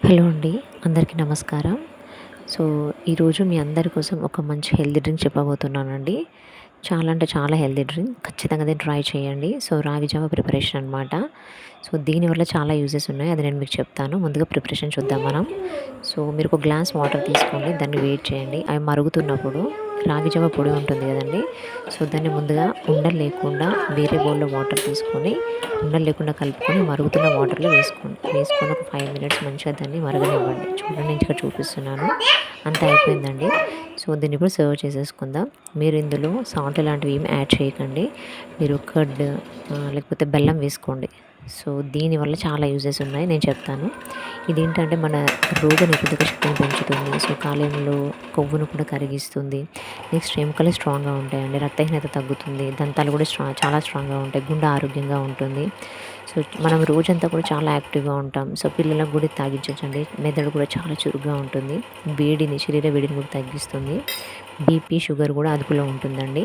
Hello అండి. అందరికీ నమస్కారం. సో, ఈరోజు మీ అందరి కోసం ఒక మంచి హెల్తీ డ్రింక్ చెప్పబోతున్నానండి. చాలా అంటే చాలా హెల్తీ డ్రింక్. ఖచ్చితంగా దీన్ని ట్రై చేయండి. సో, రాగి జావ ప్రిపరేషన్ అనమాట. సో, దీనివల్ల చాలా యూజెస్ ఉన్నాయి. అది నేను మీకు చెప్తాను. ముందుగా ప్రిపరేషన్ చూద్దాం మనం. సో, మీరు ఒక గ్లాస్ వాటర్ తీసుకోండి. దాన్ని వేడి చేయండి. అవి మరుగుతున్నప్పుడు రాగి జావ పొడి ఉంటుంది కదండీ! సో, దాన్ని ముందుగా ఉండలు లేకుండా వేరే బౌల్‌లో వాటర్ తీసుకొని ఉండలు లేకుండా కలుపుకొని మరుగుతున్న వాటర్‌లో వేసుకోండి. వేసుకొని ఒక 5 మినిట్స్ మంచిగా దాన్ని మరగనివ్వండి. చూడండి నేను ఇక్కడ చూపిస్తున్నాను. అంతా అయిపోయిందండి. సో, దీన్ని ఇప్పుడు సర్వ్ చేసేసుకుందాం. మీరు ఇందులో సాల్ట్ ఇలాంటివి ఏమి యాడ్ చేయకండి. మీరు కర్డ్ లేకపోతే బెల్లం వేసుకోండి. సో, దీనివల్ల చాలా యూజెస్ ఉన్నాయి. నేను చెప్తాను. ఇదేంటంటే మన రోగనిరోధక శక్తిని పెంచుతుంది. సో, కాలేయంలో కొవ్వును కూడా కరిగిస్తుంది. నెక్స్ట్ ఎముకలు స్ట్రాంగ్‌గా ఉంటాయండి. రక్తహీనత తగ్గుతుంది. దంతాలు కూడా చాలా స్ట్రాంగ్‌గా ఉంటాయి. గుండె ఆరోగ్యంగా ఉంటుంది. సో, మనం రోజంతా కూడా చాలా యాక్టివ్‌గా ఉంటాం. సో, పిల్లలకు కూడా తాగించొచ్చండి. మెదడు కూడా చాలా చురుగ్గా ఉంటుంది. శరీర వేడిని కూడా తగ్గిస్తుంది. బీపీ, షుగర్ కూడా అదుపులో ఉంటుందండి.